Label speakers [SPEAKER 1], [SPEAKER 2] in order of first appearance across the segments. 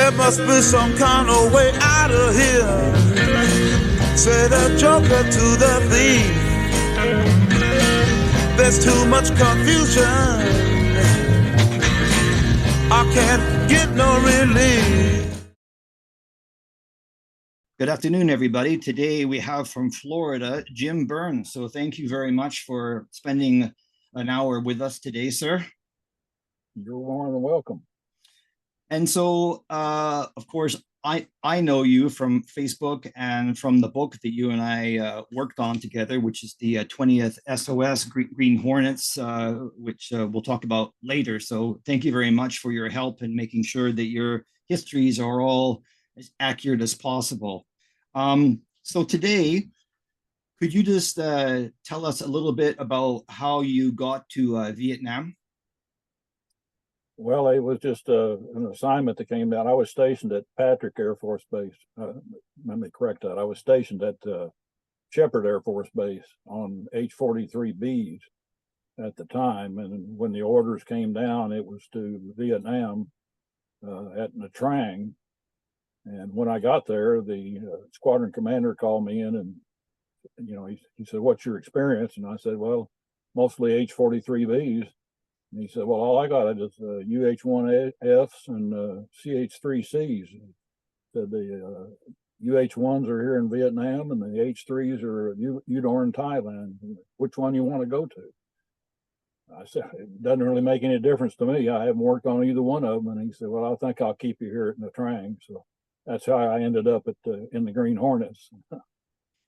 [SPEAKER 1] There must be some kind of way out of here, said the joker to the thief. There's too much confusion, I can't get no relief.
[SPEAKER 2] Good afternoon, everybody. Today we have from Florida, Jim Burns. So thank you very much for spending an hour with us today, sir.
[SPEAKER 3] You're more than welcome.
[SPEAKER 2] And so, of course, I know you from Facebook and from the book that you and I worked on together, which is the 20th SOS Green Hornets, which we'll talk about later. So thank you very much for your help in making sure that your histories are all as accurate as possible. So today, could you just tell us a little bit about how you got to Vietnam?
[SPEAKER 3] Well, it was just an assignment that came down. I was stationed at Patrick Air Force Base. Let me correct that. I was stationed at Shepherd Air Force Base on H-43Bs at the time. And when the orders came down, it was to Vietnam at Nha Trang. And when I got there, the squadron commander called me in and, he said, "What's your experience?" And I said, "Well, mostly H-43Bs. And he said, "Well, all I got is UH-1Fs and CH-3Cs." He said the UH-1s are here in Vietnam and the H-3s are Udor in Thailand. Which one you want to go to? I said, "It doesn't really make any difference to me. I haven't worked on either one of them." And he said, "Well, I think I'll keep you here at Nha Trang." So that's how I ended up in the Green Hornets.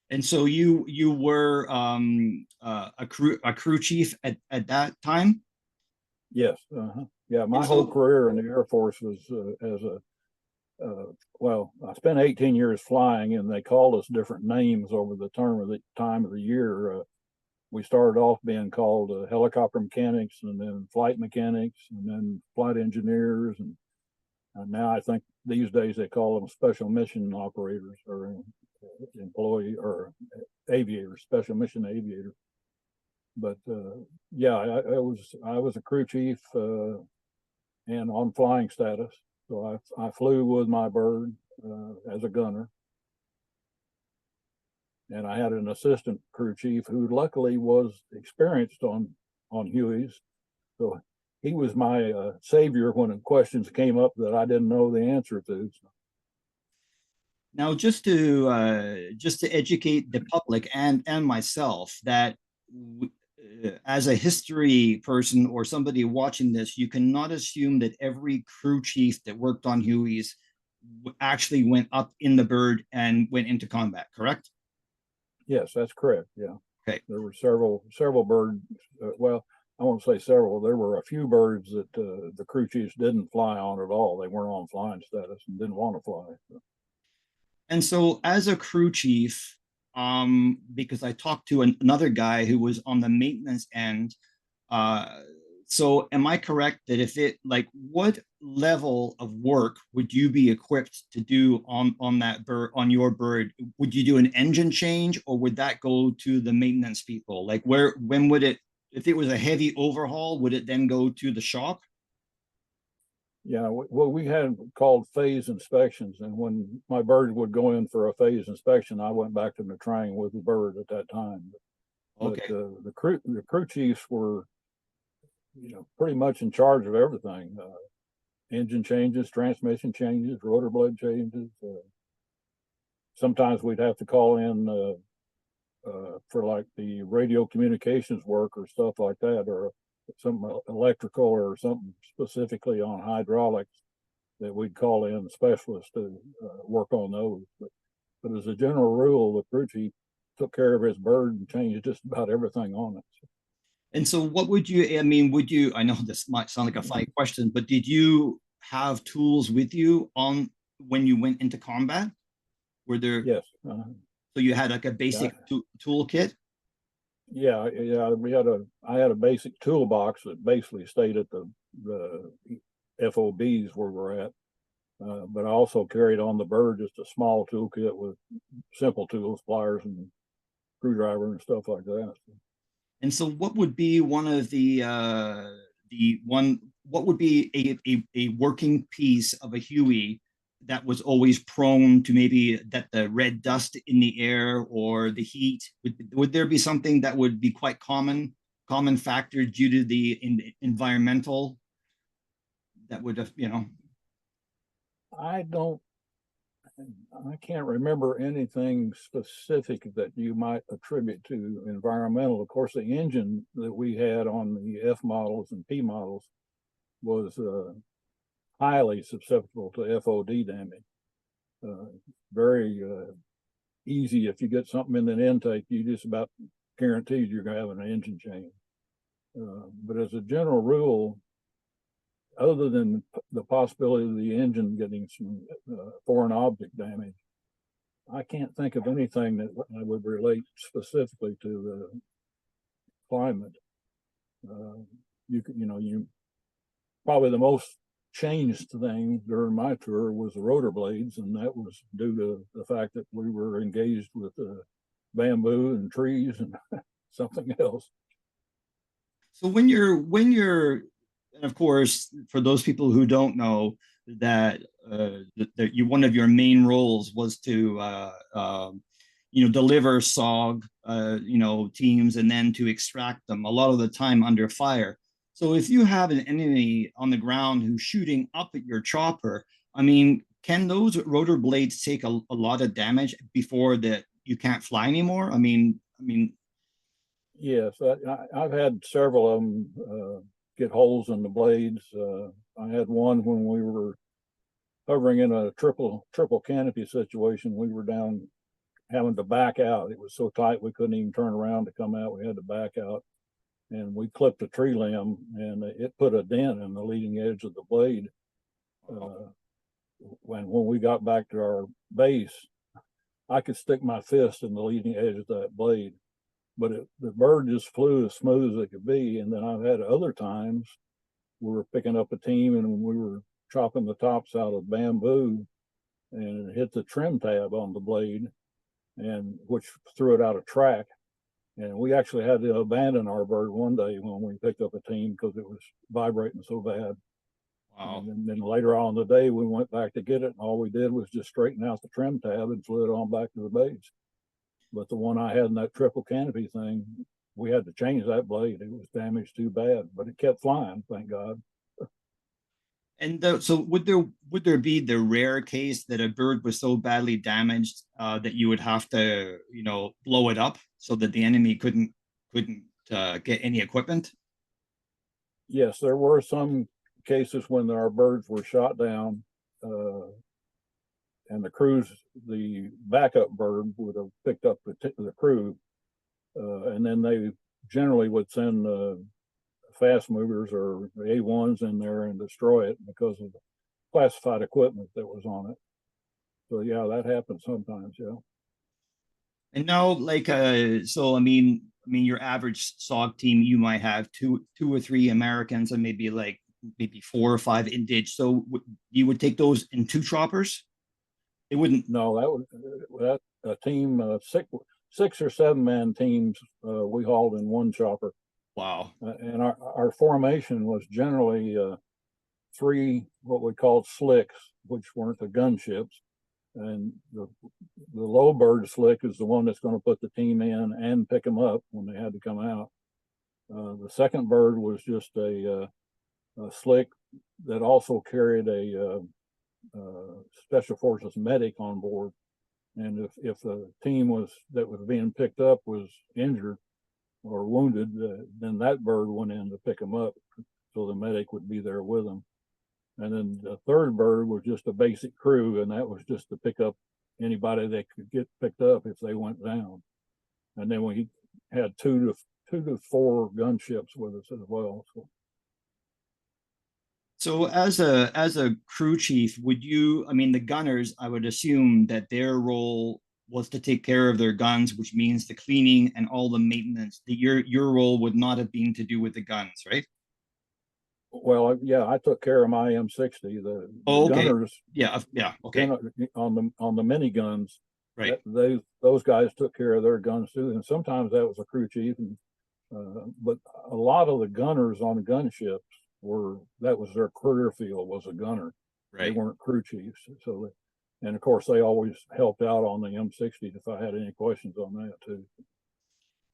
[SPEAKER 2] And so you were a crew chief at that time?
[SPEAKER 3] Yes. Yeah, my whole career in the Air Force was as a well, I spent 18 years flying, and they called us different names over the time of the year. We started off being called helicopter mechanics, and then flight mechanics, and then flight engineers, and now I think these days they call them special mission operators or employee or aviators, special mission aviators. But yeah, I was a crew chief and on flying status. So I flew with my bird as a gunner. And I had an assistant crew chief who luckily was experienced on Hueys. So he was my savior when questions came up that I didn't know the answer to.
[SPEAKER 2] Now, just to educate the public and myself that as a history person or somebody watching this, you cannot assume that every crew chief that worked on Hueys actually went up in the bird and went into combat, correct?
[SPEAKER 3] Yes, that's correct. Yeah.
[SPEAKER 2] Okay.
[SPEAKER 3] There were several birds. Well, I won't say several. There were a few birds that the crew chiefs didn't fly on at all. They weren't on flying status and didn't want to fly. So.
[SPEAKER 2] And so as a crew chief, because I talked to another guy who was on the maintenance end. So am I correct that what level of work would you be equipped to do on that bird, on your bird? Would you do an engine change, or would that go to the maintenance people? Like when would it, if it was a heavy overhaul, would it then go to the shop?
[SPEAKER 3] Yeah, well, we had called phase inspections, and when my bird would go in for a phase inspection, I went back to Nha Trang with the bird at that time.
[SPEAKER 2] Okay.
[SPEAKER 3] But the crew chiefs were, pretty much in charge of everything: engine changes, transmission changes, rotor blade changes. Sometimes we'd have to call in for like the radio communications work or stuff like that, or some electrical or something specifically on hydraulics that we'd call in specialists to work on those. But as a general rule, the crew chief took care of his bird and changed just about everything on it.
[SPEAKER 2] And so what would you, I know this might sound like a funny question, but did you have tools with you on when you went into combat? Were there?
[SPEAKER 3] Yes.
[SPEAKER 2] So you had like a basic toolkit?
[SPEAKER 3] Yeah, I had a basic toolbox that basically stayed at the FOBs where we're at, but I also carried on the bird just a small toolkit with simple tools, pliers and screwdriver and stuff like that.
[SPEAKER 2] And so, what would be one of what would be a working piece of a Huey that was always prone to maybe that the red dust in the air or the heat? Would there be something that would be quite common factor due to the environmental that would have,
[SPEAKER 3] I don't, I can't remember anything specific that you might attribute to environmental. Of course, the engine that we had on the F models and P models was highly susceptible to FOD damage. Very easy. If you get something in an intake, you just about guaranteed you're going to have an engine change. But as a general rule, other than the possibility of the engine getting some foreign object damage, I can't think of anything that I would relate specifically to the climate. You probably the most changed thing during my tour was the rotor blades, and that was due to the fact that we were engaged with bamboo and trees and something else.
[SPEAKER 2] So when you're, and of course, for those people who don't know, that one of your main roles was to deliver SOG teams and then to extract them a lot of the time under fire. So if you have an enemy on the ground who's shooting up at your chopper, I mean, can those rotor blades take a lot of damage before that you can't fly anymore? I mean.
[SPEAKER 3] Yes, I've had several of them get holes in the blades. I had one when we were hovering in a triple canopy situation. We were down having to back out. It was so tight we couldn't even turn around to come out. We had to back out, and we clipped a tree limb, and it put a dent in the leading edge of the blade. When we got back to our base, I could stick my fist in the leading edge of that blade. But the bird just flew as smooth as it could be. And then I've had other times we were picking up a team and we were chopping the tops out of bamboo, and it hit the trim tab on the blade, and which threw it out of track. And we actually had to abandon our bird one day when we picked up a team because it was vibrating so bad.
[SPEAKER 2] Wow.
[SPEAKER 3] And then later on in the day, we went back to get it, and all we did was just straighten out the trim tab and flew it on back to the base. But the one I had in that triple canopy thing, we had to change that blade. It was damaged too bad, but it kept flying, thank God.
[SPEAKER 2] And so would there be the rare case that a bird was so badly damaged that you would have to, blow it up so that the enemy couldn't get any equipment?
[SPEAKER 3] Yes, there were some cases when our birds were shot down, and the backup bird would have picked up the crew, and then they generally would send fast movers or A1s in there and destroy it because of the classified equipment that was on it. So yeah, that happens sometimes. Yeah.
[SPEAKER 2] And now, so I mean, your average SOG team, you might have two or three Americans and maybe 4 or 5 indige. So you would take those in 2 choppers? It wouldn't.
[SPEAKER 3] No, that a team 6 or 7 man teams we hauled in 1 chopper.
[SPEAKER 2] Wow.
[SPEAKER 3] And our formation was generally 3 what we called slicks, which weren't the gunships, and the low bird slick is the one that's going to put the team in and pick them up when they had to come out. The second bird was just a slick that also carried a special forces medic on board, and if the team that was being picked up was injured or wounded, then that bird went in to pick them up, so the medic would be there with them. And then the third bird was just a basic crew, and that was just to pick up anybody that could get picked up if they went down. And then we had 2 to 4 gunships with us as well.
[SPEAKER 2] So as a crew chief, the gunners, I would assume that their role was to take care of their guns, which means the cleaning and all the maintenance. Your role would not have been to do with the guns, right?
[SPEAKER 3] Well, yeah, I took care of my M60. The
[SPEAKER 2] okay.
[SPEAKER 3] Gunners,
[SPEAKER 2] yeah, okay.
[SPEAKER 3] On the miniguns,
[SPEAKER 2] right?
[SPEAKER 3] Those guys took care of their guns too, and sometimes that was a crew chief. And but a lot of the gunners on the gunships that was their career field, was a gunner. They weren't crew chiefs. So, and of course, they always helped out on the M60 if I had any questions on that too.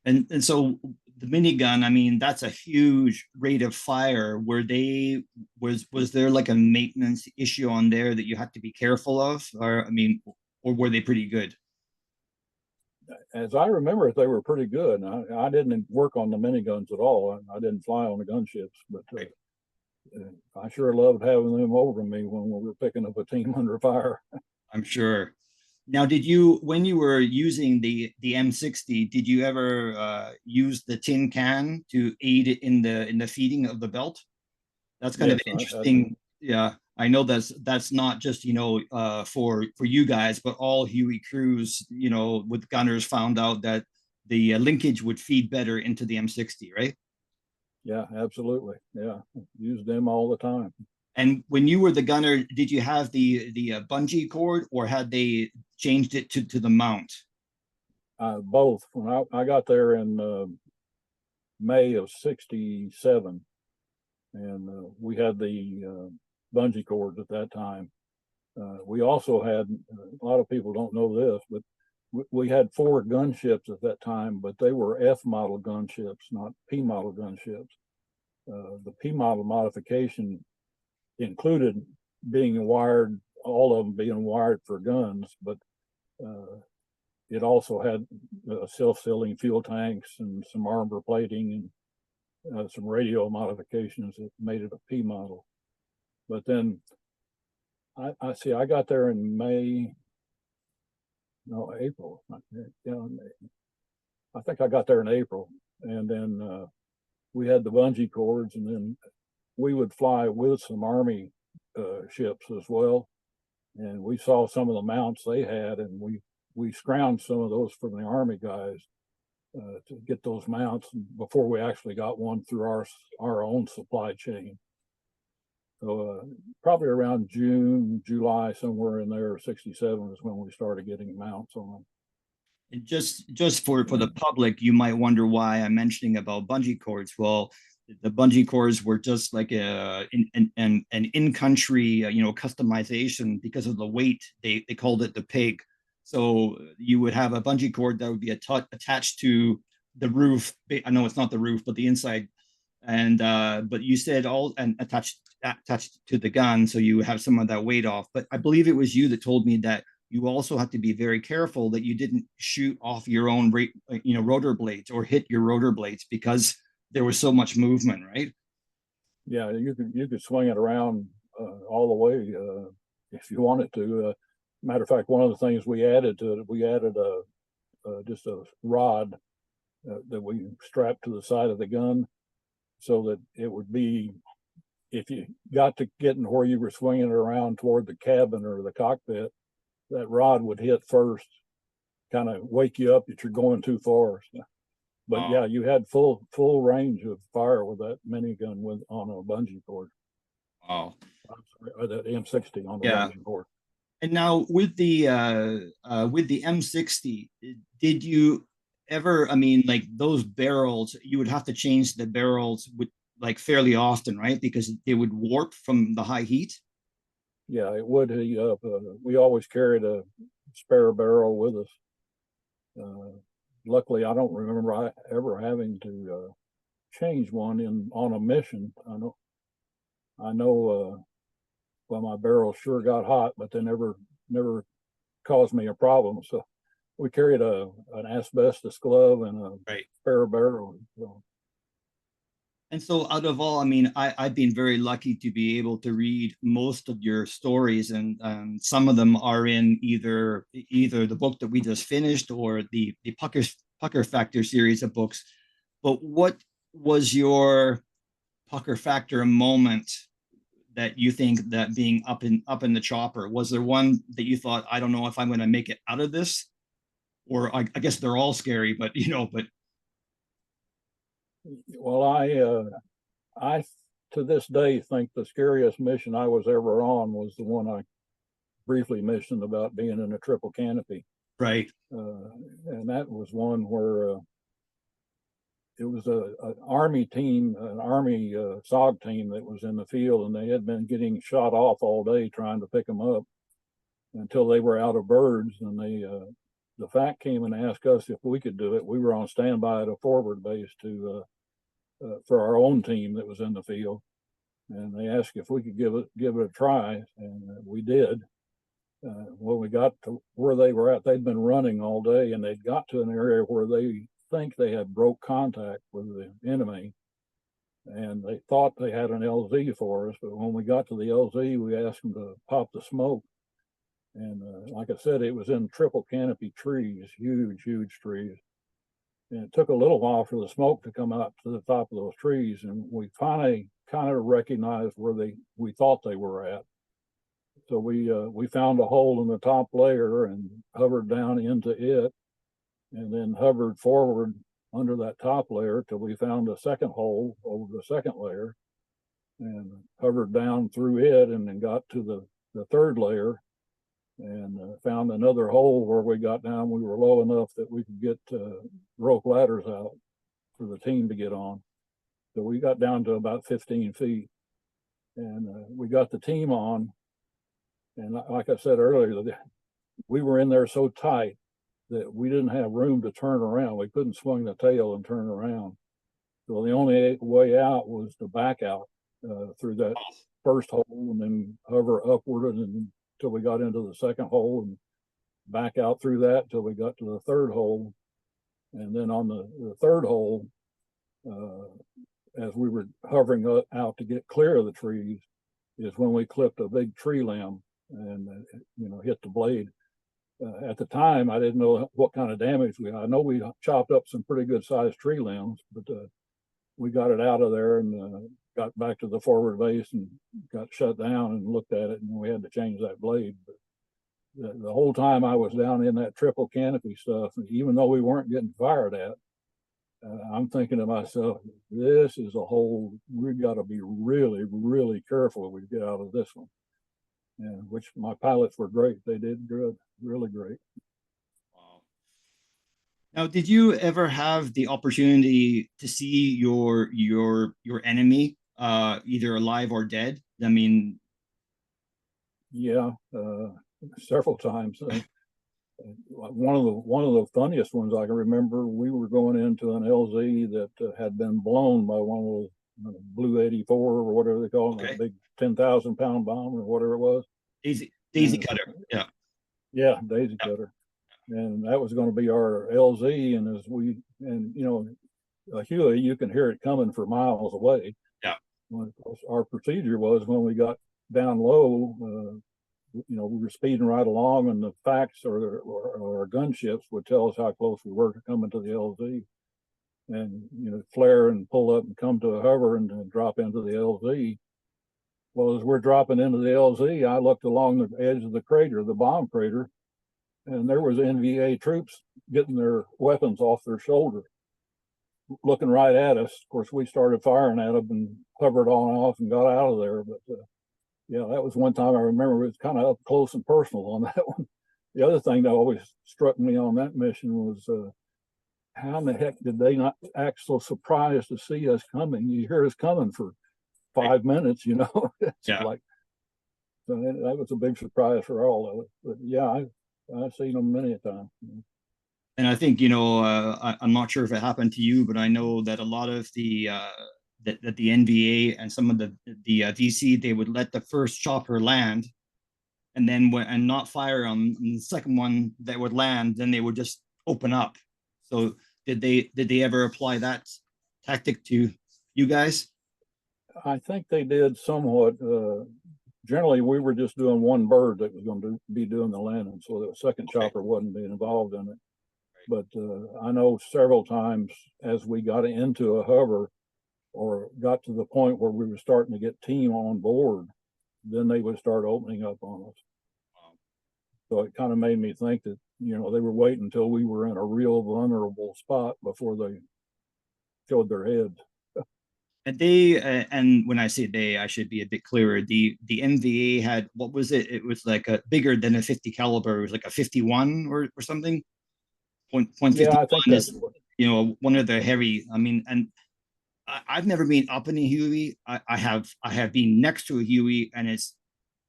[SPEAKER 2] And so the minigun, I mean, that's a huge rate of fire. Was there like a maintenance issue on there that you had to be careful of? Or I mean, or were they pretty good?
[SPEAKER 3] As I remember it, they were pretty good. I didn't work on the miniguns at all. I didn't fly on the gunships, but I sure loved having them over me when we were picking up a team under fire.
[SPEAKER 2] I'm sure. Now, when you were using the M60, did you ever use the tin can to aid in the feeding of the belt? That's kind of interesting. Yeah, I know that's not just for you guys, but all Huey crews, with gunners found out that the linkage would feed better into the M60, right?
[SPEAKER 3] Yeah, absolutely. Yeah, use them all the time.
[SPEAKER 2] And when you were the gunner, did you have the bungee cord, or had they changed it to the mount?
[SPEAKER 3] Both. When I got there in May of '67, and we had the bungee cords at that time. We also had, a lot of people don't know this, but we had 4 gunships at that time, but they were F model gunships, not P model gunships. The P model modification included being wired, all of them being wired for guns, but it also had self-sealing fuel tanks and some armor plating and some radio modifications that made it a P model. But then I got there in April. I think I got there in April, and then we had the bungee cords, and then we would fly with some Army ships as well, and we saw some of the mounts they had, and we scrounged some of those from the Army guys to get those mounts before we actually got one through our own supply chain. So probably around June, July, somewhere in there, '67 is when we started getting mounts on them.
[SPEAKER 2] And just for the public, you might wonder why I'm mentioning about bungee cords. Well, the bungee cords were just like an in-country, customization because of the weight. They called it the pig. So you would have a bungee cord that would be attached to the roof. I know it's not the roof, but the inside. And but you said attached to the gun, so you have some of that weight off. But I believe it was you that told me that you also have to be very careful that you didn't shoot off your own rotor blades or hit your rotor blades because there was so much movement, right?
[SPEAKER 3] Yeah, you could swing it around all the way if you wanted to. Matter of fact, one of the things we added to it, we added just a rod that we strapped to the side of the gun, so that it would be, if you got to getting where you were swinging it around toward the cabin or the cockpit, that rod would hit first, kind of wake you up that you're going too far. But yeah, you had full range of fire with that minigun on a bungee cord.
[SPEAKER 2] Oh,
[SPEAKER 3] or the M60 on the bungee cord.
[SPEAKER 2] And now with the M60, did you ever? I mean, like those barrels, you would have to change the barrels with like fairly often, right? Because they would warp from the high heat.
[SPEAKER 3] Yeah, it would heat up. We always carried a spare barrel with us. Luckily, I don't remember ever having to change one on a mission. I know. Well, my barrel sure got hot, but they never caused me a problem. So we carried an asbestos glove and a spare barrel. So.
[SPEAKER 2] And so out of all, I mean, I've been very lucky to be able to read most of your stories, and some of them are in either the book that we just finished or the Pucker Factor series of books. But what was your Pucker Factor moment that you think that being up in the chopper? Was there one that you thought, I don't know if I'm going to make it out of this? Or I guess they're all scary, but but.
[SPEAKER 3] Well, I to this day think the scariest mission I was ever on was the one I briefly mentioned about being in a triple canopy.
[SPEAKER 2] Right.
[SPEAKER 3] And that was one where it was an Army team, an Army SOG team that was in the field, and they had been getting shot off all day trying to pick them up until they were out of birds. And the FAC came and asked us if we could do it. We were on standby at a forward base for our own team that was in the field, and they asked if we could give it a try, and we did. When we got to where they were at, they'd been running all day, and they'd got to an area where they think they had broke contact with the enemy, and they thought they had an LZ for us. But when we got to the LZ, we asked them to pop the smoke, and like I said, it was in triple canopy trees, huge trees. And it took a little while for the smoke to come out to the top of those trees, and we finally kind of recognized where we thought they were at. So we found a hole in the top layer and hovered down into it, and then hovered forward under that top layer till we found a second hole over the second layer, and hovered down through it, and then got to the third layer, and found another hole where we got down. We were low enough that we could get rope ladders out for the team to get on. So we got down to about 15 feet, and we got the team on. And like I said earlier, we were in there so tight that we didn't have room to turn around. We couldn't swing the tail and turn around. So the only way out was to back out through that first hole, and then hover upward until we got into the second hole, and back out through that until we got to the third hole. And then on the third hole, as we were hovering out to get clear of the trees, is when we clipped a big tree limb and hit the blade. At the time, I didn't know what kind of damage we had. I know we chopped up some pretty good sized tree limbs, but we got it out of there and got back to the forward base and got shut down and looked at it, and we had to change that blade. But the whole time I was down in that triple canopy stuff, even though we weren't getting fired at, I'm thinking to myself, this is a hole we've got to be really careful if we get out of this one. And which my pilots were great. They did good, really great.
[SPEAKER 2] Wow. Now, did you ever have the opportunity to see your enemy, either alive or dead? I mean,
[SPEAKER 3] yeah, several times. One of the funniest ones I can remember, we were going into an LZ that had been blown by one of those Blue 84 or whatever they call them, a big 10,000 pound bomb or whatever it was.
[SPEAKER 2] Daisy cutter.
[SPEAKER 3] Yeah, daisy cutter. And that was going to be our LZ. And a Huey, you can hear it coming for miles away.
[SPEAKER 2] Yeah.
[SPEAKER 3] Our procedure was when we got down low, we were speeding right along, and the facts or our gunships would tell us how close we were to coming to the LZ, and flare and pull up and come to a hover and drop into the LZ. Well, as we're dropping into the LZ, I looked along the edge of the crater, the bomb crater, and there was NVA troops getting their weapons off their shoulder, looking right at us. Of course, we started firing at them and hovered on off and got out of there. But yeah, that was one time I remember. It was kind of up close and personal on that one. The other thing that always struck me on that mission was how in the heck did they not act so surprised to see us coming? You hear us coming for 5 minutes, It's like, so that was a big surprise for all of us. But yeah, I've seen them many a time.
[SPEAKER 2] And I think I'm not sure if it happened to you, but I know that a lot of the the NVA and some of the VC, they would let the first chopper land, and then and not fire on the second one that would land, then they would just open up. So did they ever apply that tactic to you guys?
[SPEAKER 3] I think they did somewhat. Generally, we were just doing one bird that was going to be doing the landing, so the second chopper wasn't being involved in it. But I know several times as we got into a hover or got to the point where we were starting to get team on board, then they would start opening up on us. So it kind of made me think that, they were waiting until we were in a real vulnerable spot before they showed their heads.
[SPEAKER 2] And they, and when I say they, I should be a bit clearer. The NVA had, what was it? It was like a bigger than a 50 caliber. It was like a 51 or something. Point
[SPEAKER 3] Yeah,
[SPEAKER 2] 51
[SPEAKER 3] I think that's
[SPEAKER 2] you know, one of the heavy, I mean, and I've never been up in a Huey. I have been next to a Huey, and it's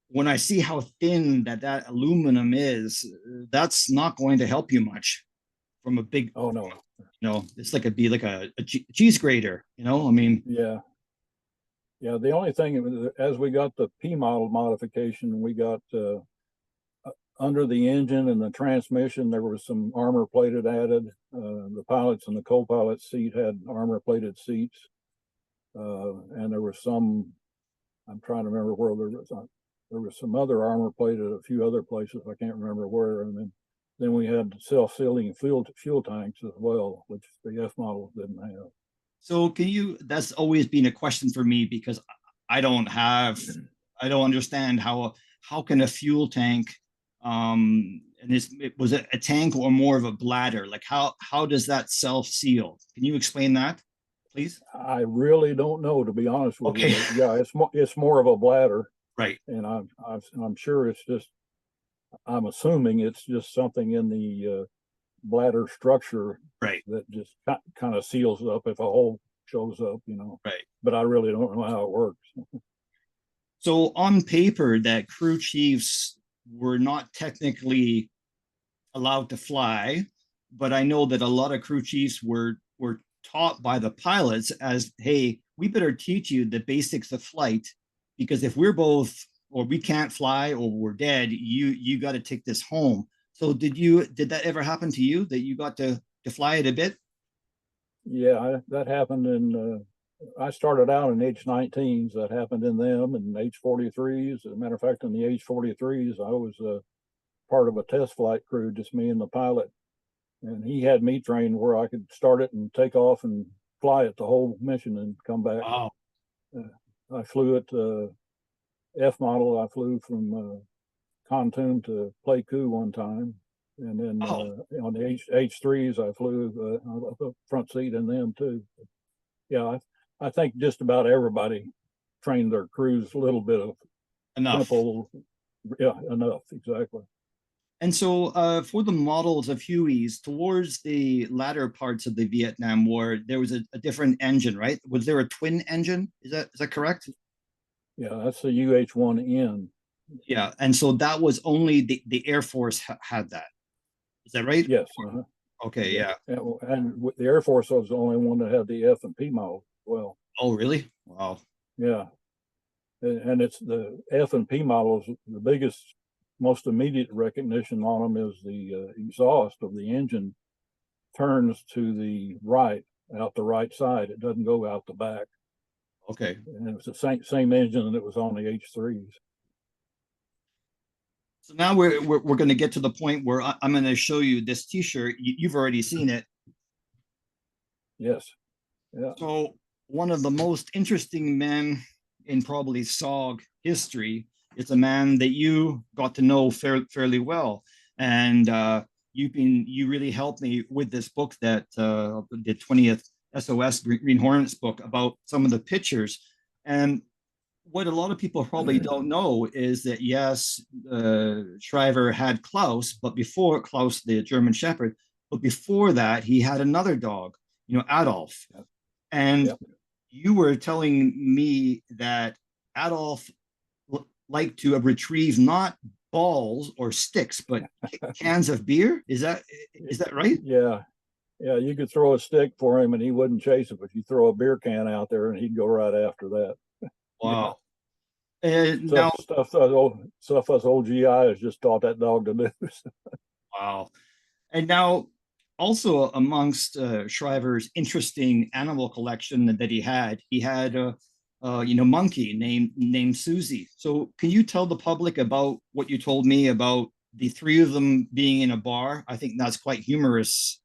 [SPEAKER 2] when I see how thin that aluminum is, that's not going to help you much from a big,
[SPEAKER 3] Oh no.
[SPEAKER 2] you know, it's like be like a cheese grater, you know. I mean,
[SPEAKER 3] Yeah. Yeah. The only thing, as we got the P model modification, we got under the engine and the transmission, there was some armor plated added. The pilots and the co-pilot seat had armor plated seats. And there was some, I'm trying to remember where there was some other armor plated a few other places. I can't remember where. And then we had self-sealing fuel tanks as well, which the F models didn't have.
[SPEAKER 2] so can you? That's always been a question for me because I don't have, I don't understand how can a fuel tank, and it was a tank or more of a bladder? Like how does that self-seal? Can you explain that, please?
[SPEAKER 3] I really don't know, to be honest with
[SPEAKER 2] Okay.
[SPEAKER 3] you. But yeah, it's more of a bladder,
[SPEAKER 2] Right.
[SPEAKER 3] and I'm sure it's just, I'm assuming it's just something in the bladder structure
[SPEAKER 2] Right.
[SPEAKER 3] that just kind of seals up if a hole shows up, you know.
[SPEAKER 2] Right.
[SPEAKER 3] But I really don't know how it works.
[SPEAKER 2] So on paper, that crew chiefs were not technically allowed to fly, but I know that a lot of crew chiefs were taught by the pilots as, hey, we better teach you the basics of flight because if we're both or we can't fly or we're dead, you got to take this home. So did that ever happen to you that you got to fly it a bit?
[SPEAKER 3] Yeah, that happened in. I started out in H-19s. That happened in them, and H-43s. As a matter of fact, in the H-43s, I was part of a test flight crew, just me and the pilot. And he had me trained where I could start it and take off and fly it the whole mission and come back.
[SPEAKER 2] Wow.
[SPEAKER 3] I flew it F model. I flew from Pontoon to Pleiku one time, and then on the H3s I flew front seat in them too. Yeah, I think just about everybody trained their crews a little bit of
[SPEAKER 2] Enough.
[SPEAKER 3] simple. Yeah, enough, exactly.
[SPEAKER 2] And so for the models of Hueys, towards the latter parts of the Vietnam War, there was a different engine, right? Was there a twin engine? Is that correct?
[SPEAKER 3] Yeah, that's the UH-1N.
[SPEAKER 2] Yeah. And so that was only the Air Force had that. Is that right?
[SPEAKER 3] Yes.
[SPEAKER 2] Okay, yeah.
[SPEAKER 3] And the Air Force was the only one that had the F and P model as well.
[SPEAKER 2] Oh, really? Wow.
[SPEAKER 3] Yeah. And it's the F and P models, the biggest, most immediate recognition on them is the exhaust of the engine turns to the right, out the right side. It doesn't go out the back.
[SPEAKER 2] Okay.
[SPEAKER 3] And it was the same engine that was on the H3s.
[SPEAKER 2] So now we're going to get to the point where I'm going to show you this T-shirt. You've already seen it.
[SPEAKER 3] Yes. Yeah.
[SPEAKER 2] So one of the most interesting men in probably SOG history is a man that you got to know fairly well, and you really helped me with this book that the 20th SOS Green Hornets book about some of the pictures. And what a lot of people probably don't know is that yes, Shriver had Klaus, but before Klaus, the German Shepherd, but before that he had another dog, you know, Adolf. And you were telling me that Adolf liked to retrieve not balls or sticks, but cans of beer. Is that right?
[SPEAKER 3] Yeah. Yeah, you could throw a stick for him and he wouldn't chase it, but you throw a beer can out there and he'd go right after that.
[SPEAKER 2] Wow.
[SPEAKER 3] Now stuff us old GIs just taught that dog to do.
[SPEAKER 2] Wow. And now also amongst Shriver's interesting animal collection that he had a monkey named Susie. So can you tell the public about what you told me about the three of them being in a bar? I think that's quite humorous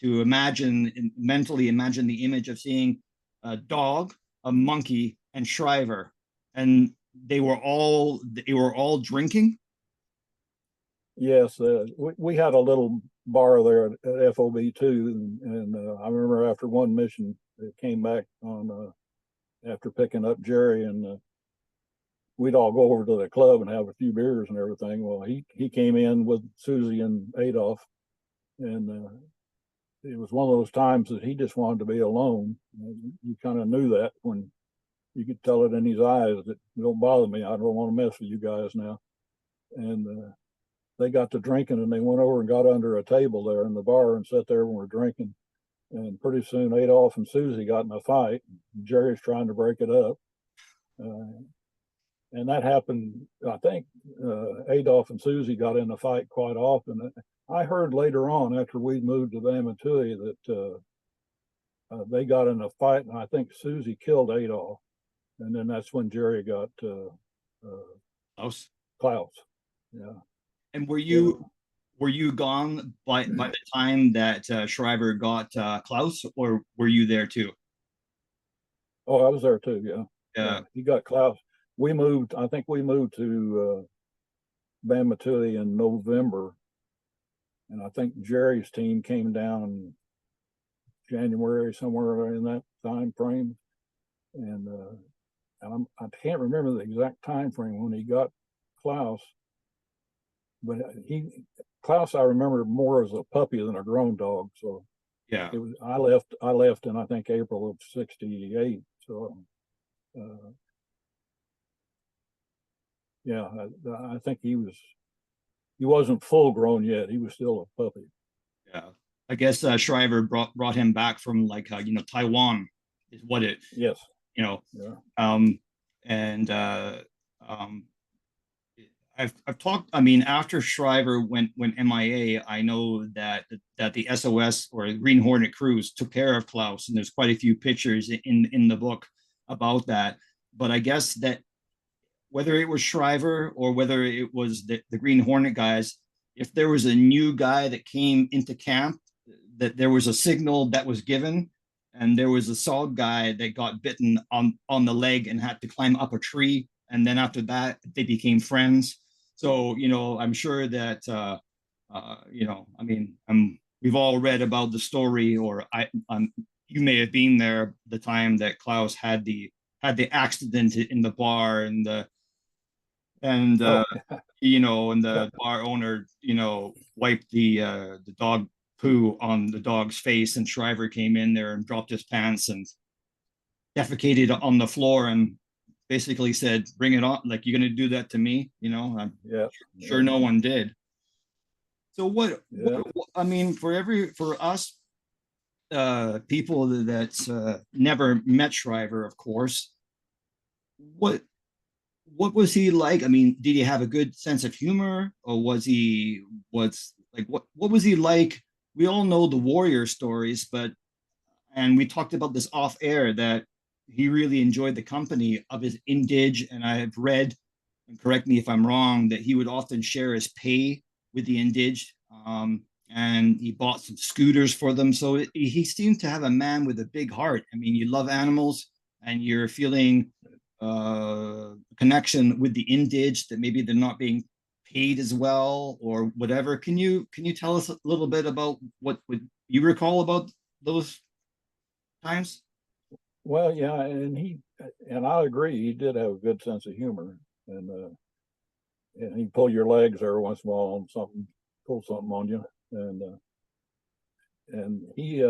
[SPEAKER 2] to mentally imagine the image of seeing a dog, a monkey, and Shriver, and they were all drinking.
[SPEAKER 3] Yes, we had a little bar there at FOB too, and I remember after one mission, it came back on after picking up Jerry, and we'd all go over to the club and have a few beers and everything. Well, he came in with Susie and Adolf, and it was one of those times that he just wanted to be alone. And you kind of knew that when you could tell it in his eyes that don't bother me. I don't want to mess with you guys now. And they got to drinking, and they went over and got under a table there in the bar and sat there and were drinking. And pretty soon Adolph and Susie got in a fight. Jerry's trying to break it up. And that happened, I think Adolph and Susie got in a fight quite often. I heard later on, after we moved to Vamatui, that they got in a fight, and I think Susie killed Adolph. And then that's when Jerry got Klaus. Yeah.
[SPEAKER 2] And were you gone by the time that Shriver got Klaus, or were you there too?
[SPEAKER 3] Oh, I was there too. Yeah.
[SPEAKER 2] Yeah.
[SPEAKER 3] He got Klaus. I think we moved to Vamatui in November, and I think Jerry's team came down January, somewhere in that time frame. And I can't remember the exact time frame when he got Klaus, but Klaus I remember more as a puppy than a grown dog. So
[SPEAKER 2] yeah,
[SPEAKER 3] I left in I think April of '68. So yeah, I think he wasn't full grown yet. He was still a puppy.
[SPEAKER 2] Yeah, I guess Shriver brought him back from like Taiwan is what it.
[SPEAKER 3] Yes.
[SPEAKER 2] Yeah. And I've talked. I mean, after Shriver went MIA, I know that the SOS or Green Hornet crews took care of Klaus, and there's quite a few pictures in the book about that. But I guess that whether it was Shriver or whether it was the Green Hornet guys, if there was a new guy that came into camp, that there was a signal that was given. And there was a SOG guy that got bitten on the leg and had to climb up a tree. And then after that, they became friends. So, I'm sure that, I mean, we've all read about the story, or you may have been there the time that Klaus had the accident in the bar, and the bar owner, wiped the dog poo on the dog's face, and Shriver came in there and dropped his pants and defecated on the floor and basically said, "Bring it on! Like, you're gonna do that to me?" I'm sure no one did. So what I mean, for us people that never met Shriver, of course, what was he like? I mean, did he have a good sense of humor, or what was he like? We all know the warrior stories, and we talked about this off air, that he really enjoyed the company of his indige. And I have read, and correct me if I'm wrong, that he would often share his pay with the indige, and he bought some scooters for them. So he seemed to have a man with a big heart. I mean, you love animals, and you're feeling connection with the indige that maybe they're not being paid as well or whatever. Can you tell us a little bit about what would you recall about those times?
[SPEAKER 3] Well, yeah, and I agree, he did have a good sense of humor, and he'd pull your legs every once in a while on something, pull something on you, and he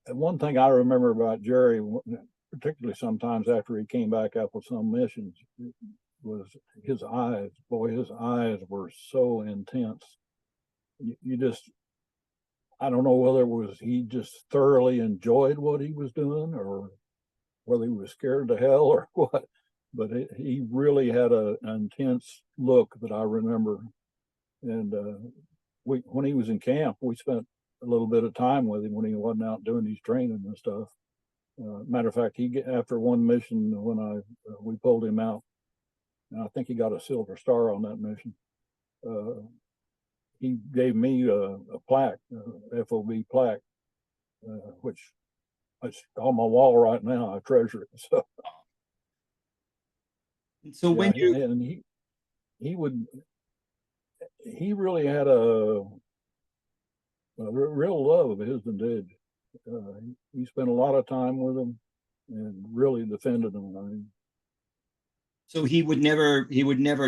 [SPEAKER 3] one thing I remember about Jerry, particularly sometimes after he came back after some missions, was his eyes. Boy, his eyes were so intense. You just, I don't know whether it was he just thoroughly enjoyed what he was doing, or whether he was scared to hell or what, but he really had an intense look that I remember. And when he was in camp, we spent a little bit of time with him when he wasn't out doing his training and stuff. Matter of fact, after one mission when we pulled him out, and I think he got a Silver Star on that mission. He gave me a plaque, FOB plaque, which it's on my wall right now. I treasure it.
[SPEAKER 2] So when
[SPEAKER 3] he really had a real love of his indige. He spent a lot of time with him and really defended him. I mean,
[SPEAKER 2] So he would never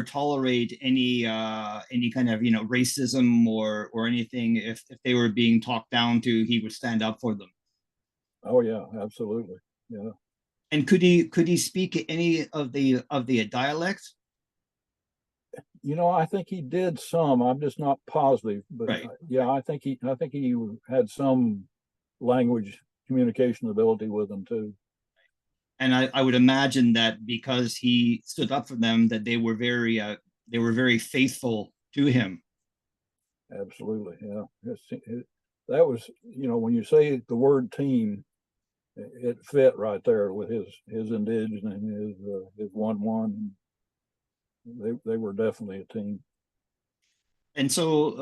[SPEAKER 2] tolerate any kind of, racism or anything. If they were being talked down to, he would stand up for them.
[SPEAKER 3] Oh yeah, absolutely. Yeah.
[SPEAKER 2] And could he speak any of the dialects?
[SPEAKER 3] I think he did some. I'm just not positive, but
[SPEAKER 2] Right.
[SPEAKER 3] yeah, I think he had some language communication ability with them too.
[SPEAKER 2] And I would imagine that because he stood up for them, that they were very faithful to him.
[SPEAKER 3] Absolutely, yeah. That was, when you say the word team, it fit right there with his indigenous and his 1-1. They were definitely a team.
[SPEAKER 2] And so,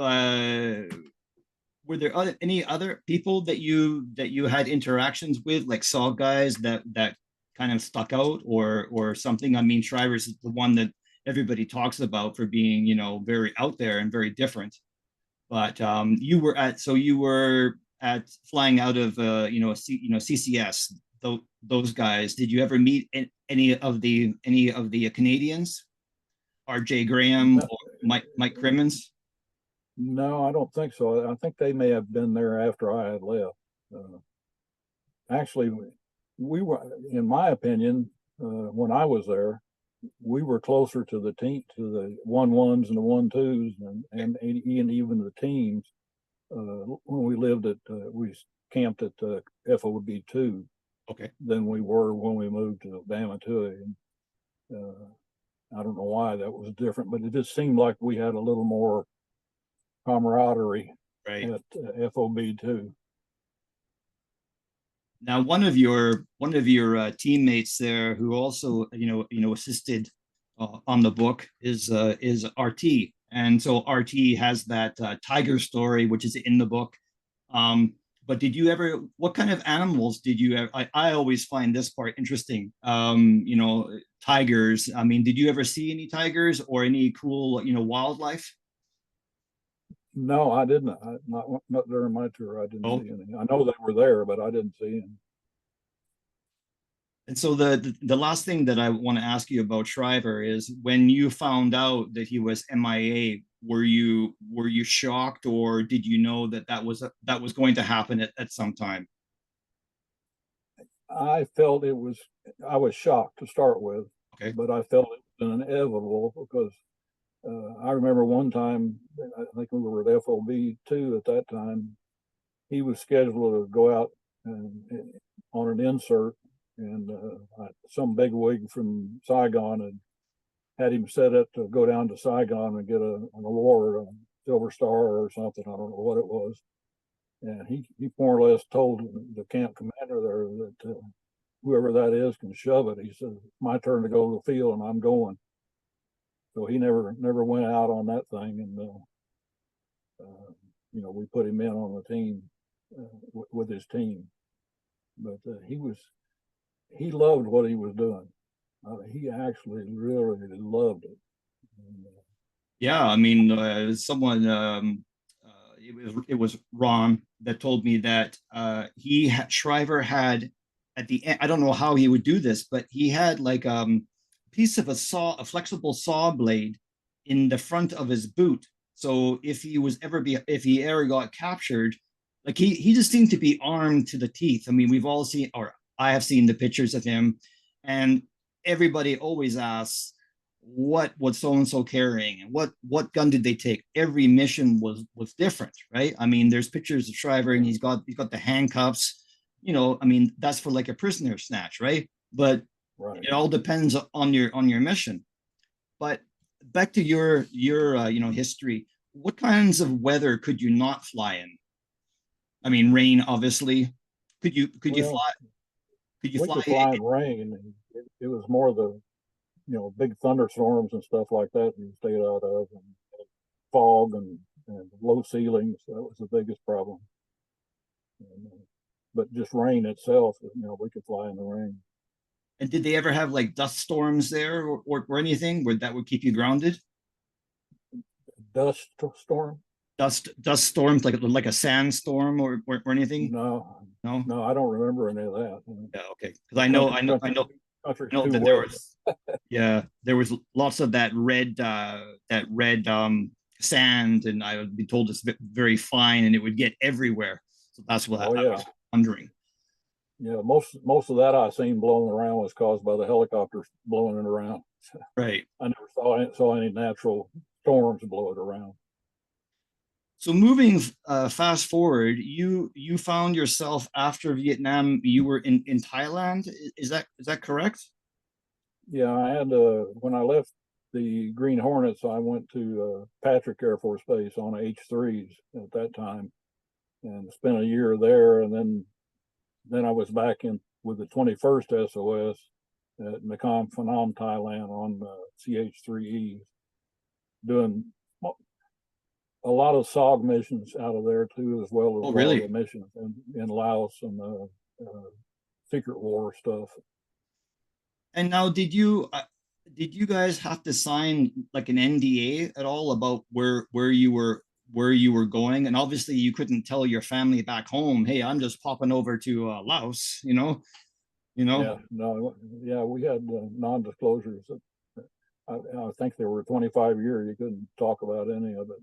[SPEAKER 2] were there any other people that you had interactions with, like Saw guys that kind of stuck out or something? I mean, Shriver's is the one that everybody talks about for being, very out there and very different. But you were at flying out of CCS. Those guys. Did you ever meet any of the Canadians? R.J. Graham
[SPEAKER 3] No,
[SPEAKER 2] or Mike Crimmins?
[SPEAKER 3] no, I don't think so. I think they may have been there after I had left. Actually, we were, in my opinion, when I was there, we were closer to the team, to the 1-1s and the 1-2s, and even the teams. When we lived at, we camped at FOB2.
[SPEAKER 2] Okay.
[SPEAKER 3] Than we were when we moved to Bamatui. And I don't know why that was different, but it just seemed like we had a little more camaraderie
[SPEAKER 2] Right.
[SPEAKER 3] at FOB2.
[SPEAKER 2] Now, one of your teammates there who also assisted on the book is RT, and so RT has that tiger story which is in the book. But did you ever? What kind of animals did you ever? I always find this part interesting. Tigers. I mean, did you ever see any tigers or any cool wildlife?
[SPEAKER 3] No, I didn't. Not during my tour. I didn't
[SPEAKER 2] Oh,
[SPEAKER 3] see any. I know they were there, but I didn't see any.
[SPEAKER 2] and so the last thing that I want to ask you about Shriver is when you found out that he was MIA, were you shocked, or did you know that was going to happen at some time?
[SPEAKER 3] I felt it was. I was shocked to start with,
[SPEAKER 2] Okay.
[SPEAKER 3] but I felt it was inevitable because I remember one time, I think we were at FOB2 at that time. He was scheduled to go out on an insert, and some bigwig from Saigon had him set up to go down to Saigon and get an award, a Silver Star or something. I don't know what it was. And he more or less told the camp commander there that whoever that is can shove it. He said, "My turn to go to the field, and I'm going." So he never went out on that thing, and we put him in on the team with his team. But he loved what he was doing. He actually really loved it. And,
[SPEAKER 2] Yeah, I mean, someone it was Ron that told me that Shriver had at the end. I don't know how he would do this, but he had like piece of a flexible saw blade in the front of his boot. So if he ever got captured, like he just seemed to be armed to the teeth. I mean, we've all seen, or I have seen the pictures of him, and everybody always asks, what was so and so carrying, and what gun did they take? Every mission was different, right? I mean, there's pictures of Shriver, and he's got the handcuffs. I mean, that's for like a prisoner snatch, right? But
[SPEAKER 3] right.
[SPEAKER 2] it all depends on your mission. But back to your history. What kinds of weather could you not fly in? I mean, rain, obviously. Could you
[SPEAKER 3] Well,
[SPEAKER 2] fly? Could you
[SPEAKER 3] we
[SPEAKER 2] fly?
[SPEAKER 3] could fly in rain. It was more the big thunderstorms and stuff like that you stayed out of, and fog and low ceilings. That was the biggest problem. But just rain itself, we could fly in the rain.
[SPEAKER 2] And did they ever have like dust storms there or anything where that would keep you grounded?
[SPEAKER 3] Dust storm?
[SPEAKER 2] Dust storms like a sandstorm or anything?
[SPEAKER 3] No,
[SPEAKER 2] No.
[SPEAKER 3] no, I don't remember any of that.
[SPEAKER 2] Yeah. Okay. Because I know.
[SPEAKER 3] country's
[SPEAKER 2] I know
[SPEAKER 3] too
[SPEAKER 2] that there
[SPEAKER 3] wet.
[SPEAKER 2] was, yeah, there was lots of that red sand, and I would be told it's very fine, and it would get everywhere. So that's what
[SPEAKER 3] Oh
[SPEAKER 2] I
[SPEAKER 3] yeah,
[SPEAKER 2] was wondering.
[SPEAKER 3] yeah. Most of that I seen blowing around was caused by the helicopters blowing it around.
[SPEAKER 2] Right.
[SPEAKER 3] I never saw any natural storms blow it around.
[SPEAKER 2] So moving fast forward, you found yourself after Vietnam, you were in Thailand. Is that correct?
[SPEAKER 3] Yeah, I had when I left the Green Hornets, I went to Patrick Air Force Base on H-3s at that time, and spent a year there, and then I was back in with the 21st SOS at Nakhon Phanom, Thailand on CH-3Es, doing a lot of SOG missions out of there too, as well as
[SPEAKER 2] Oh,
[SPEAKER 3] a lot of
[SPEAKER 2] really?
[SPEAKER 3] the missions in Laos and secret war stuff.
[SPEAKER 2] And now, did you guys have to sign like an NDA at all about where you were going? And obviously, you couldn't tell your family back home, "Hey, I'm just popping over to Laos," you know.
[SPEAKER 3] Yeah, no, yeah, we had non-disclosures. I think they were 25 years. You couldn't talk about any of it.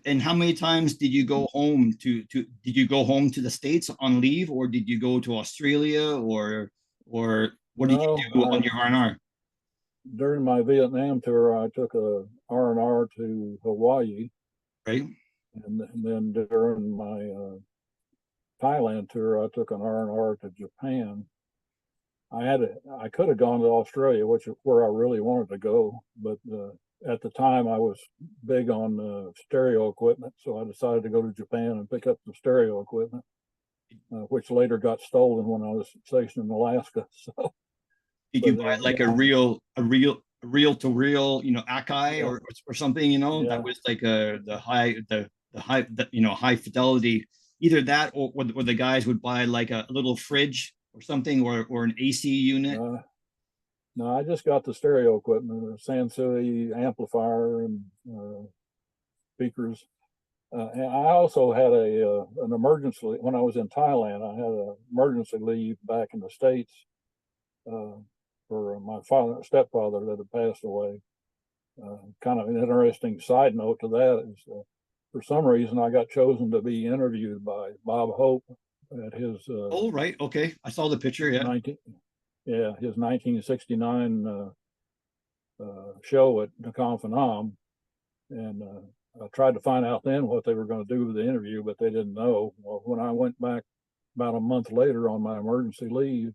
[SPEAKER 2] And how many times did you go home did you go home to the States on leave, or did you go to Australia, or what did
[SPEAKER 3] No,
[SPEAKER 2] you do on your R&R?
[SPEAKER 3] during my Vietnam tour, I took a R&R to Hawaii,
[SPEAKER 2] Right?
[SPEAKER 3] and then during my Thailand tour, I took an R&R to Japan. I could have gone to Australia, which is where I really wanted to go, but at the time I was big on stereo equipment, so I decided to go to Japan and pick up the stereo equipment, which later got stolen when I was stationed in Alaska. So,
[SPEAKER 2] Did you
[SPEAKER 3] but
[SPEAKER 2] buy like
[SPEAKER 3] yeah,
[SPEAKER 2] a reel to reel, Akai,
[SPEAKER 3] yeah,
[SPEAKER 2] or something, that
[SPEAKER 3] yeah.
[SPEAKER 2] was like the high fidelity, either that, or the guys would buy like a little fridge or something, or an AC unit,
[SPEAKER 3] Uh, no, I just got the stereo equipment, a Sansui amplifier and speakers. And I also had an emergency when I was in Thailand. I had an emergency leave back in the States uh, for my stepfather that had passed away. Kind of an interesting side note to that is, for some reason, I got chosen to be interviewed by Bob Hope at his
[SPEAKER 2] Oh, right. Okay. I saw the picture. Yeah.
[SPEAKER 3] 19, yeah, his 1969 show at Nakhon Phanom, and I tried to find out then what they were going to do with the interview, but they didn't know. Well, when I went back about a month later on my emergency leave,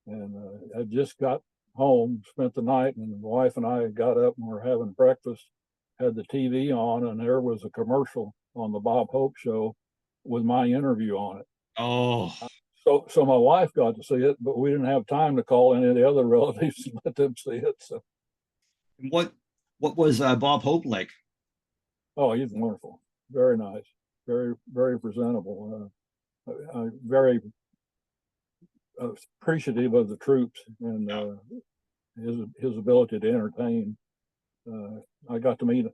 [SPEAKER 3] and I just got home, spent the night, and the wife and I got up and were having breakfast, had the TV on, and there was a commercial on the Bob Hope show with my interview on it.
[SPEAKER 2] Oh,
[SPEAKER 3] So my wife got to see it, but we didn't have time to call any of the other relatives and let them see it. So,
[SPEAKER 2] what what was Bob Hope like?
[SPEAKER 3] oh, he's wonderful, very nice, very presentable, very appreciative of the troops and his ability to entertain. I got to meet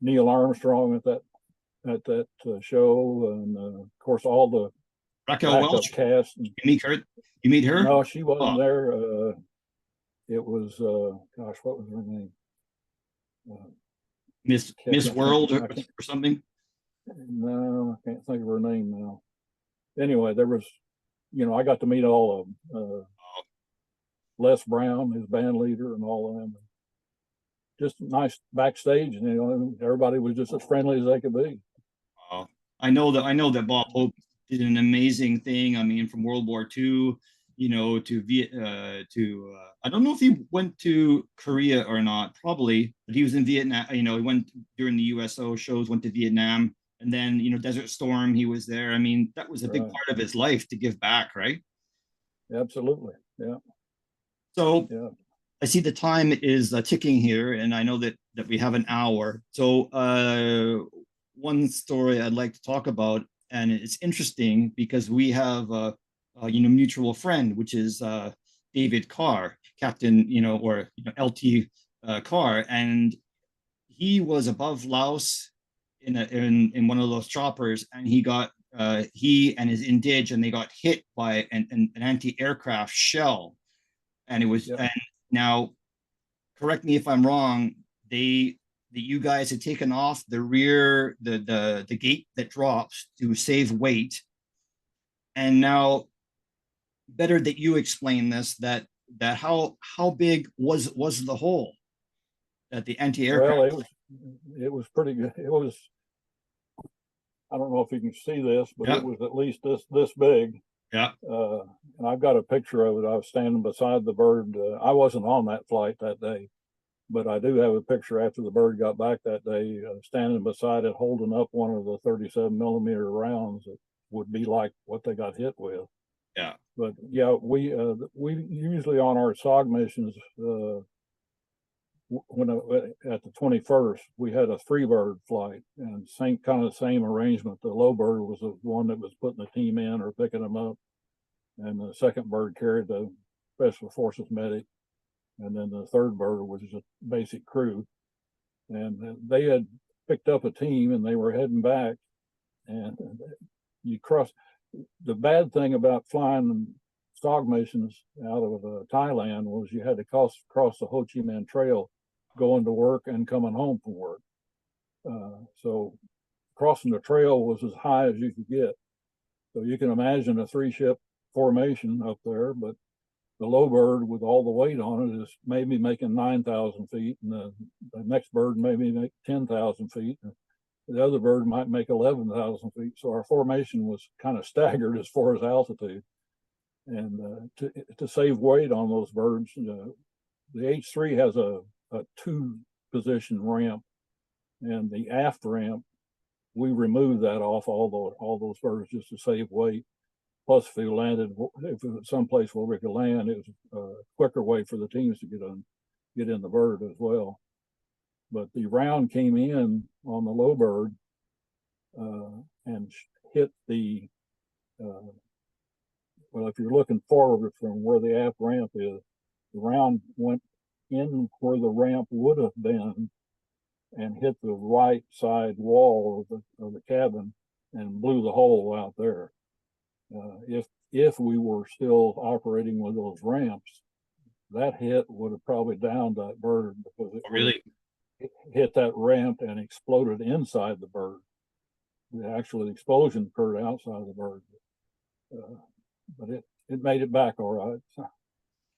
[SPEAKER 3] Neil Armstrong at that show, and of course all the
[SPEAKER 2] Raquel
[SPEAKER 3] backup
[SPEAKER 2] Welch.
[SPEAKER 3] cast.
[SPEAKER 2] You meet her? You meet her?
[SPEAKER 3] No, she wasn't
[SPEAKER 2] Oh,
[SPEAKER 3] there. It was gosh, what was her name?
[SPEAKER 2] Miss World, or something.
[SPEAKER 3] No, I can't think of her name now. Anyway, there was, I got to meet all of them. Les Brown, his band leader, and all of them. Just nice backstage, and everybody was just as friendly as they could be.
[SPEAKER 2] I know that Bob Hope did an amazing thing. I mean, from World War II, to I don't know if he went to Korea or not, probably, but he was in Vietnam. He went during the USO shows, went to Vietnam, and then Desert Storm, he was there. I mean, that was a big part of his life to give back, right?
[SPEAKER 3] Absolutely, yeah.
[SPEAKER 2] So
[SPEAKER 3] yeah.
[SPEAKER 2] I see the time is ticking here, and I know that we have an hour. So one story I'd like to talk about, and it's interesting because we have mutual friend, which is David Carr, Captain, or LT Carr, and he was above Laos in one of those choppers, and he and his indige, and they got hit by an anti-aircraft shell. And it was,
[SPEAKER 3] Yep.
[SPEAKER 2] and now, correct me if I'm wrong, you guys had taken off the rear, the gate that drops to save weight. And now, better that you explain this, that how big was the hole that the anti-aircraft?
[SPEAKER 3] Well, it was pretty good. It was, I don't know if you can see this, but
[SPEAKER 2] Yeah.
[SPEAKER 3] it was at least this big.
[SPEAKER 2] Yeah.
[SPEAKER 3] And I've got a picture of it. I was standing beside the bird. I wasn't on that flight that day, but I do have a picture after the bird got back that day, standing beside it, holding up one of the 37 millimeter rounds that would be like what they got hit with.
[SPEAKER 2] Yeah.
[SPEAKER 3] But yeah, we usually on our SOG missions, when at the 21st, we had a 3-bird flight, and kind of same arrangement. The low bird was the one that was putting the team in or picking them up, and the second bird carried the special forces medic, and then the third bird was just basic crew. And they had picked up a team, and they were heading back, and you cross. The bad thing about flying SOG missions out of Thailand was you had to cross the Ho Chi Minh Trail, going to work and coming home from work. So crossing the trail was as high as you could get. So you can imagine a 3-ship formation up there, but the low bird with all the weight on it is maybe making 9,000 feet, and the next bird maybe make 10,000 feet. The other bird might make 11,000 feet. So our formation was kind of staggered as far as altitude. And to save weight on those birds, the H3 has a 2-position ramp, and the aft ramp, we removed that off all those birds just to save weight. Plus, if it was someplace where we could land, it was a quicker way for the teams to get in the bird as well. But the round came in on the low bird and hit the well, if you're looking forward from where the aft ramp is, the round went in where the ramp would have been and hit the right side wall of the cabin and blew the hole out there. If we were still operating with those ramps, that hit would have probably downed that bird, because it
[SPEAKER 2] Really
[SPEAKER 3] hit that ramp and exploded inside the bird. The actual explosion occurred outside the bird, but it made it back all right. So.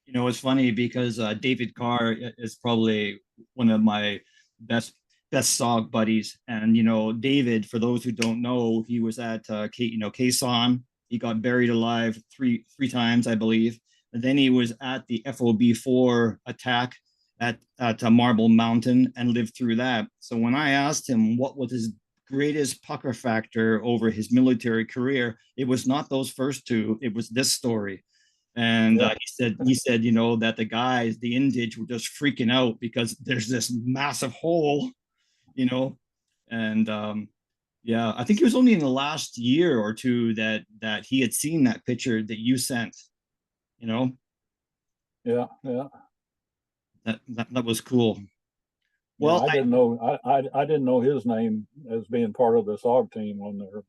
[SPEAKER 2] You know, it's funny because David Carr is probably one of my best SOG buddies, and you know, David, for those who don't know, he was at Quezon. He got buried alive three times, I believe. And then he was at the FOB4 attack at Marble Mountain and lived through that. So when I asked him what was his greatest pucker factor over his military career, it was not those first two. It was this story. And
[SPEAKER 3] Yeah.
[SPEAKER 2] he said, you know, that the guys, the Indige, were just freaking out because there's this massive hole, you know, and yeah, I think it was only in the last year or two that he had seen that picture that you sent, you know.
[SPEAKER 3] Yeah.
[SPEAKER 2] That was cool.
[SPEAKER 3] Well,
[SPEAKER 2] Well,
[SPEAKER 3] I didn't know. I didn't know his name as being part of the SOG team when they were.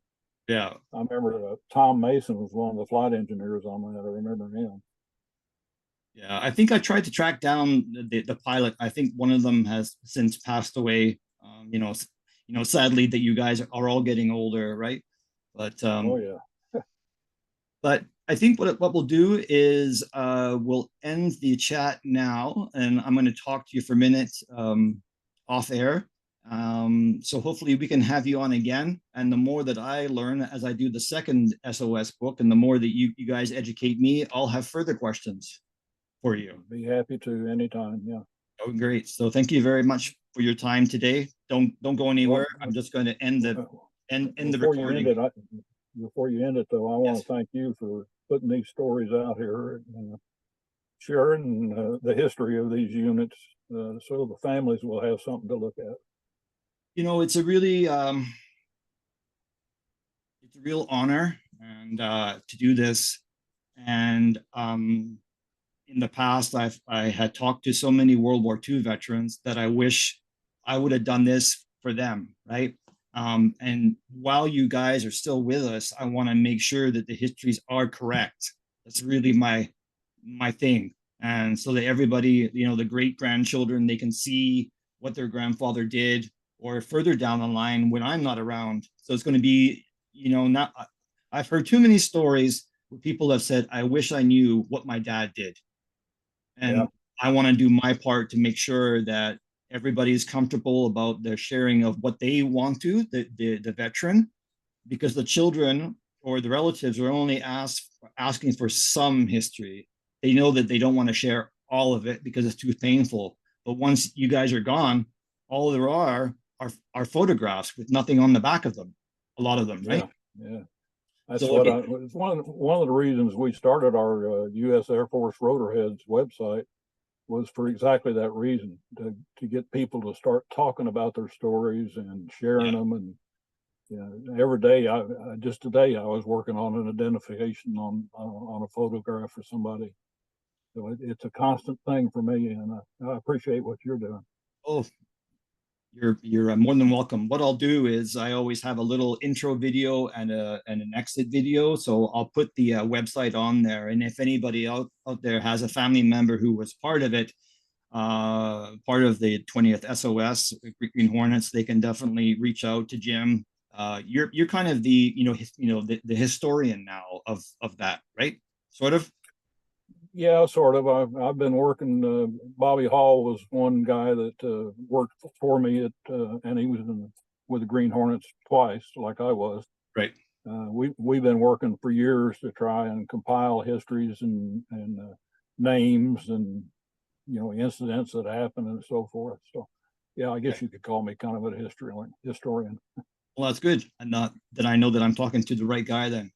[SPEAKER 2] yeah.
[SPEAKER 3] I remember Tom Mason was one of the flight engineers on that. I remember him.
[SPEAKER 2] Yeah, I think I tried to track down the pilot. I think one of them has since passed away. You know, sadly that you guys are all getting older, right? But
[SPEAKER 3] Oh yeah.
[SPEAKER 2] but I think what we'll do is we'll end the chat now, and I'm going to talk to you for a minute off air. So hopefully we can have you on again. And the more that I learn as I do the second SOS book, and the more that you guys educate me, I'll have further questions for you.
[SPEAKER 3] Be happy to anytime. Yeah.
[SPEAKER 2] Oh, great. So thank you very much for your time today. Don't go anywhere. I'm just going to end the recording.
[SPEAKER 3] Before you end it, though, I want to thank you for putting these stories out here and sharing the history of these units, so the families will have something to look at.
[SPEAKER 2] You know, it's a really it's a real honor and to do this. And in the past, I had talked to so many World War II veterans that I wish I would have done this for them, right? And while you guys are still with us, I want to make sure that the histories are correct. That's really my thing. And so that everybody, the great grandchildren, they can see what their grandfather did, or further down the line when I'm not around. So it's going to be, not, I've heard too many stories where people have said, I wish I knew what my dad did. And
[SPEAKER 3] Yeah.
[SPEAKER 2] I want to do my part to make sure that everybody is comfortable about the sharing of what they want to, the veteran, because the children or the relatives are only asking for some history. They know that they don't want to share all of it because it's too painful. But once you guys are gone, all there are photographs with nothing on the back of them. A lot of them, right?
[SPEAKER 3] Yeah. That's
[SPEAKER 2] So,
[SPEAKER 3] what
[SPEAKER 2] okay.
[SPEAKER 3] it's one of the reasons we started our U.S. Air Force Rotorheads website was for exactly that reason, to get people to start talking about their stories and sharing them. And every day, just today I was working on an identification on a photograph for somebody. So it's a constant thing for me, and I appreciate what you're doing.
[SPEAKER 2] Oh, you're more than welcome. What I'll do is I always have a little intro video and an exit video. So I'll put the website on there. And if anybody out there has a family member who was part of it, part of the 20th SOS Green Hornets, they can definitely reach out to Jim. You're kind of the the historian now of that, right? Sort of.
[SPEAKER 3] Yeah, sort of. I've been working. Bobby Hall was one guy that worked for me and he was with the Green Hornets twice, like I was.
[SPEAKER 2] Right.
[SPEAKER 3] We've been working for years to try and compile histories and names and incidents that happened and so forth. So, yeah, I guess you could call me kind of a historian.
[SPEAKER 2] Well, that's good. And not that I know that I'm talking to the right guy then.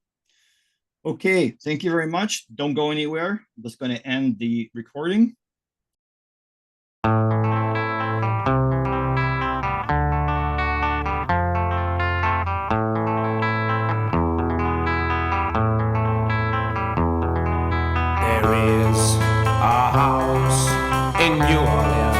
[SPEAKER 2] Okay, thank you very much. Don't go anywhere. I'm just going to end the recording.
[SPEAKER 4] There is a house in New Orleans